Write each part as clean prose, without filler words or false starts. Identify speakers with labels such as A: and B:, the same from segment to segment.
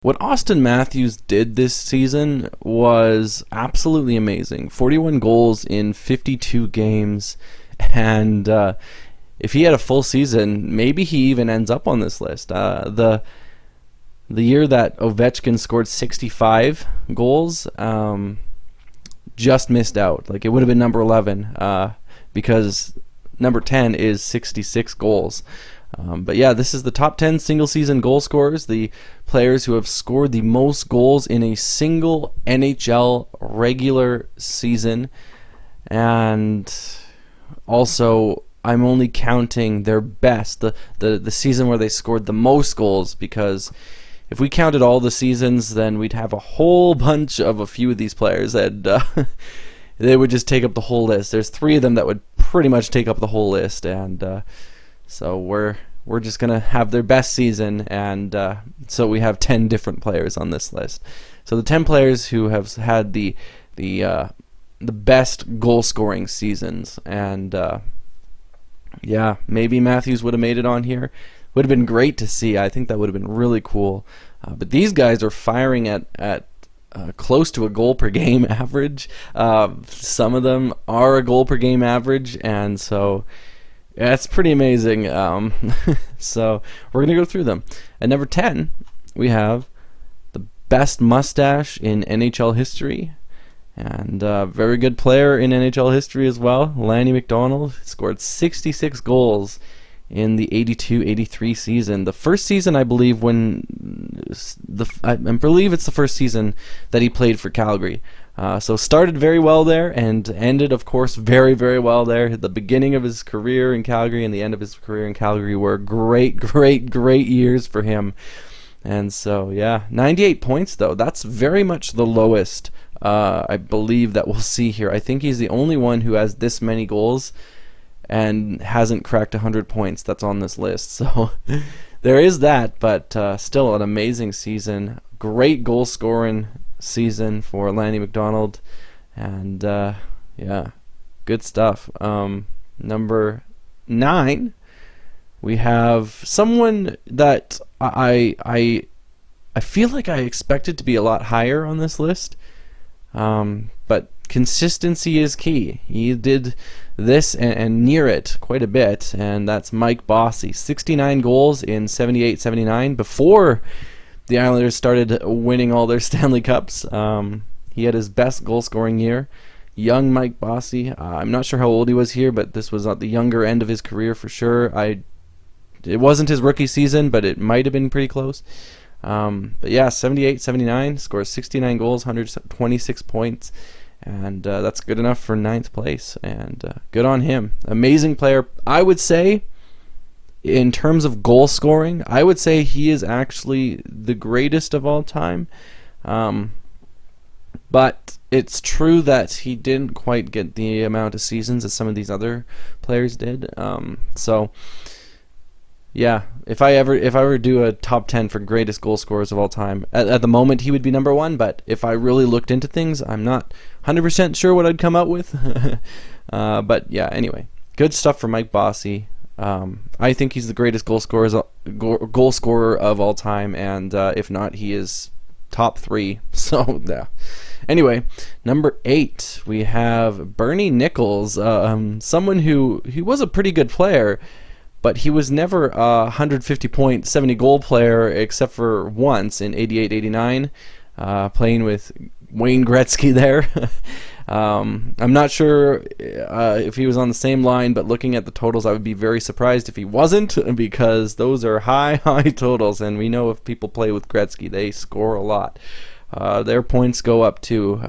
A: What Austin Matthews did this season was absolutely amazing. 41 goals in 52 games, and if he had a full season, maybe he even ends up on this list. The year that Ovechkin scored 65 goals, just missed out. Like, it would have been number 11 because number 10 is 66 goals. But yeah, this is the top 10 single season goal scorers, the players who have scored the most goals in a single NHL regular season. And also, I'm only counting their best, the season where they scored the most goals, because if we counted all the seasons, then we'd have a whole bunch of a few of these players, and they would just take up the whole list. There's 3 of them that would pretty much take up the whole list, and so we're just gonna have their best season, and so we have 10 different players on this list. So the 10 players who have had the best goal scoring seasons, and yeah, maybe Matthews would have made it on here. Would have been great to see. I think that would have been really cool. But these guys are firing at close to a goal per game average. Some of them are a goal per game average, and so yeah, it's pretty amazing. So we're going to go through them. At number 10, we have the best mustache in NHL history, and a very good player in NHL history as well, McDonald. Scored 66 goals in the 82-83 season. The first season, I believe, I believe it's the first season that he played for Calgary. So started very well there and ended, of course, very, very well there. The beginning of his career in Calgary and the end of his career in Calgary were great, great, great years for him. And so, yeah, 98 points, though. That's very much the lowest, I believe, that we'll see here. I think he's the only one who has this many goals and hasn't cracked 100 points that's on this list. So there is that, but still an amazing season. Great goal scoring season for McDonald, and yeah, good stuff. Number 9, we have someone that I feel like I expected to be a lot higher on this list, but consistency is key. He did this and near it quite a bit, and that's Mike Bossy. 69 goals in 78-79 before the Islanders started winning all their Stanley Cups. He had his best goal-scoring year. Young Mike Bossy. I'm not sure how old he was here, but this was at the younger end of his career for sure. It wasn't his rookie season, but it might have been pretty close. But yeah, 78-79, scores 69 goals, 126 points, and that's good enough for 9th place, and good on him. Amazing player. I would say, in terms of goal scoring, I would say he is actually the greatest of all time. But it's true that he didn't quite get the amount of seasons that some of these other players did. So yeah, if I ever do a top 10 for greatest goal scorers of all time, at the moment he would be number 1, but if I really looked into things, I'm not 100% sure what I'd come out with. But yeah, anyway, good stuff for Mike Bossy. I think he's the greatest goal scorer of all time, and if not, he is top 3. So yeah. Anyway, number 8, we have Bernie Nichols, someone who he was a pretty good player, but he was never a 150-point, 70-goal player except for once in 88-89, playing with Wayne Gretzky there. I'm not sure if he was on the same line, but looking at the totals, I would be very surprised if he wasn't, because those are high, high totals, and we know if people play with Gretzky, they score a lot. Their points go up too.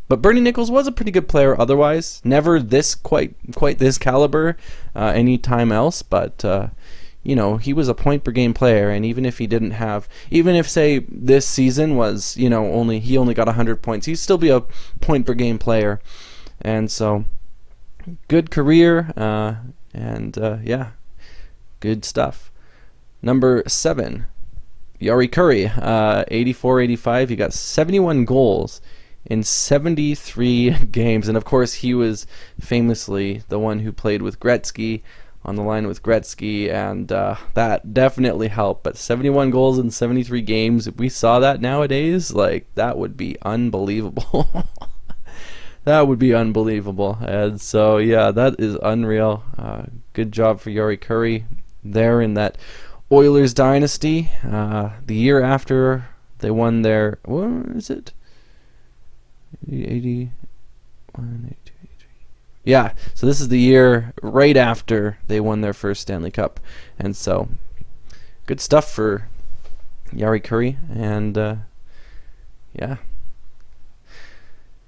A: But Bernie Nichols was a pretty good player otherwise. Never this quite this caliber any time else, but you know, he was a point per game player, and even if he didn't have, even if say this season was, you know, he only got 100 points, he'd still be a point per game player. And so good career, and yeah, good stuff. Number 7, Yari Curry, 84-85. He got 71 goals in 73 games, and of course he was famously the one who played with Gretzky on the line with Gretzky, and that definitely helped. But 71 goals in 73 games, if we saw that nowadays, like, that would be unbelievable. That would be unbelievable. And so, yeah, that is unreal. Good job for Jari Kurri there in that Oilers dynasty. The year after they won their, what is it? 81, 82, 83. Yeah, so this is the year right after they won their first Stanley Cup. And so, good stuff for Jari Kurri. And, yeah.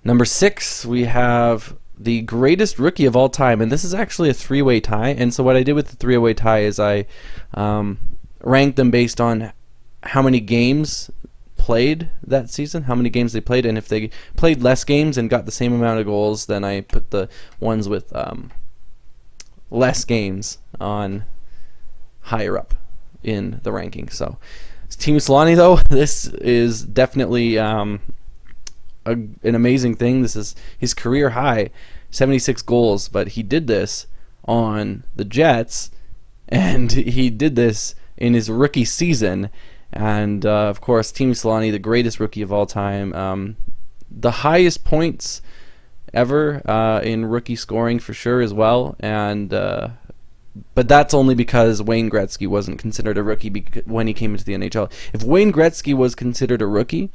A: Number 6, we have the greatest rookie of all time, and this is actually a three-way tie. And so what I did with the three-way tie is I ranked them based on how many games played that season, how many games they played, and if they played less games and got the same amount of goals, then I put the ones with less games on higher up in the ranking. So Teemu Selanne, though, this is definitely an amazing thing. This is his career high, 76 goals, but he did this on the Jets, and he did this in his rookie season. And of course, Teemu Selanne, the greatest rookie of all time, the highest points ever in rookie scoring for sure as well. And but that's only because Wayne Gretzky wasn't considered a rookie when he came into the NHL. If Wayne Gretzky was considered a rookie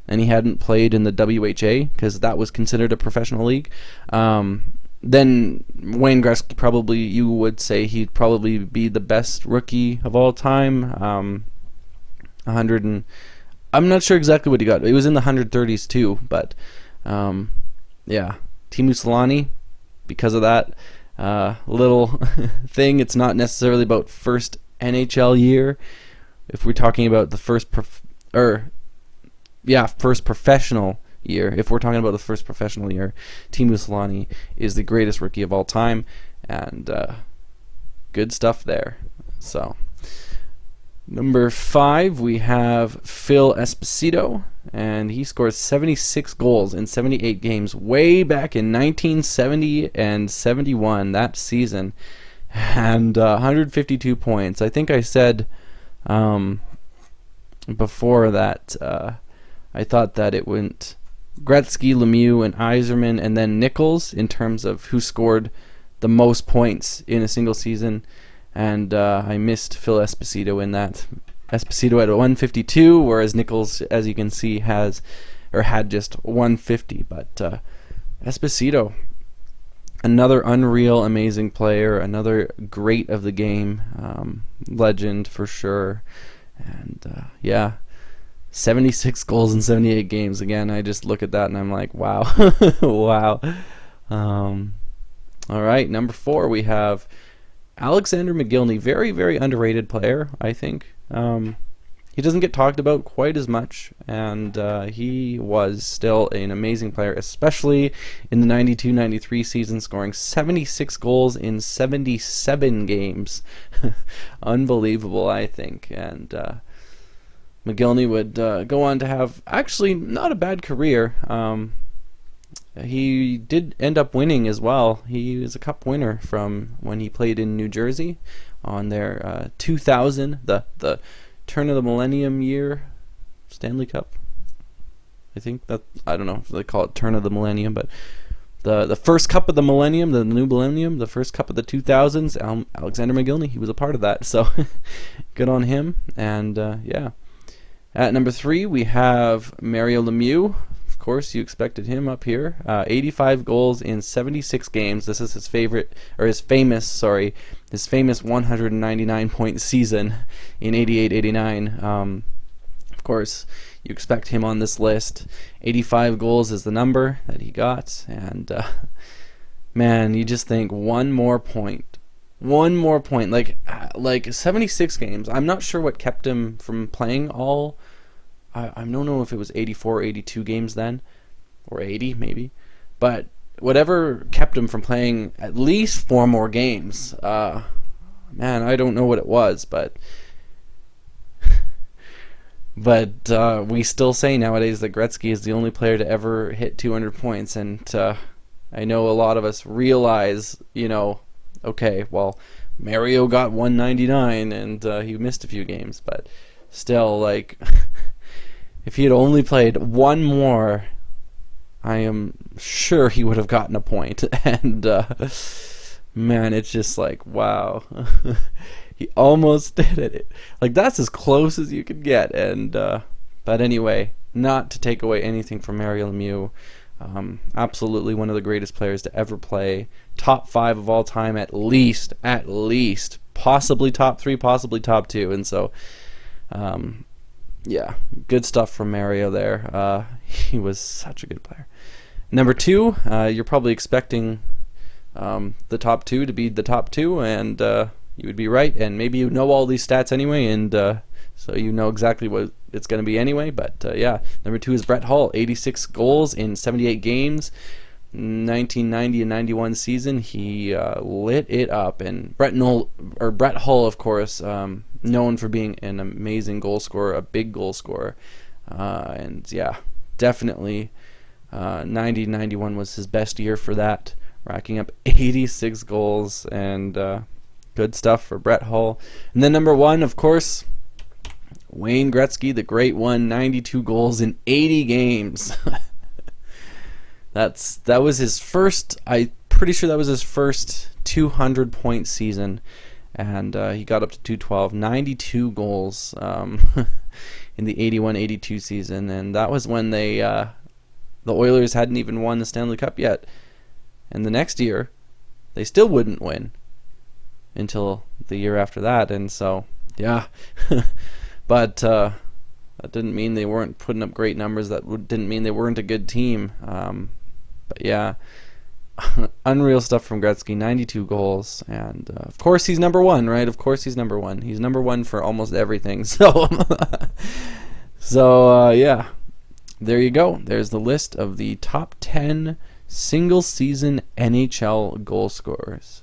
A: and he hadn't played in the WHA, because that was considered a professional league, then Wayne Gretzky probably, you would say he'd probably be the best rookie of all time. 100 and I'm not sure exactly what he got. It was in the 130s too, but yeah, Teemu Selanne, because of that little thing, it's not necessarily about first NHL year. If we're talking about the first first professional year. If we're talking about the first professional year, Teemu Selanne is the greatest rookie of all time, and good stuff there. So, number 5, we have Phil Esposito, and he scored 76 goals in 78 games way back in 1970 and 71, that season, and 152 points. I think I said before that I thought that it went Gretzky, Lemieux, and Yzerman, and then Nichols in terms of who scored the most points in a single season. And I missed Phil Esposito in that. Esposito had 152, whereas Nichols, as you can see, had just 150. But Esposito, another unreal, amazing player, another great of the game, legend for sure. And yeah, 76 goals in 78 games. Again, I just look at that and I'm like, wow. Wow. All right, number 4, we have Alexander McGinn, very, very underrated player, I think. He doesn't get talked about quite as much, and he was still an amazing player, especially in the 92-93 season, scoring 76 goals in 77 games. Unbelievable, I think. And McGinn would go on to have actually not a bad career. He did end up winning as well. He was a cup winner from when he played in New Jersey on their 2000, the turn of the millennium year Stanley Cup. I think that, I don't know if they call it turn of the millennium, but the first cup of the millennium, the new millennium, the first cup of the 2000s, Alexander McGinn, he was a part of that. So good on him. And yeah. At number 3, we have Mario Lemieux. Of course, you expected him up here. 85 goals in 76 games. This is his famous 199-point season in 88-89. Of course, you expect him on this list. 85 goals is the number that he got, and man, you just think one more point, like 76 games. I'm not sure what kept him from playing all. I don't know if it was 84, 82 games then, or 80 maybe, but whatever kept him from playing at least 4 more games. Man, I don't know what it was, but we still say nowadays that Gretzky is the only player to ever hit 200 points, and I know a lot of us realize, okay, well, Mario got 199 and he missed a few games, but still, like, if he had only played one more, I am sure he would have gotten a point. And man, it's just like, wow. He almost did it. Like, that's as close as you could get. And but anyway, not to take away anything from Mario Lemieux. Absolutely one of the greatest players to ever play. Top 5 of all time, at least. Possibly top 3, possibly top 2. And so, yeah, good stuff from Mario there. He was such a good player. Number 2, you're probably expecting the top 2 to be the top 2, and you would be right. And maybe you know all these stats anyway, and so you know exactly what it's going to be anyway. But yeah, number 2 is Brett Hull, 86 goals in 78 games. 1990 and 91 season, he lit it up. And Brett Hull, of course, known for being an amazing goal scorer, a big goal scorer. And yeah, definitely 90-91 was his best year for that, racking up 86 goals, and good stuff for Brett Hull. And then number 1, of course, Wayne Gretzky, the great one, 92 goals in 80 games. That was his first, I'm pretty sure that was his first 200-point season, and he got up to 212, 92 goals in the 81-82 season, and that was when the Oilers hadn't even won the Stanley Cup yet. And the next year, they still wouldn't win until the year after that, and so, yeah. But that didn't mean they weren't putting up great numbers. That didn't mean they weren't a good team. But yeah, unreal stuff from Gretzky, 92 goals. And of course he's number 1, right? Of course he's number 1. He's number 1 for almost everything. So, yeah, there you go. There's the list of the top 10 single-season NHL goal scorers.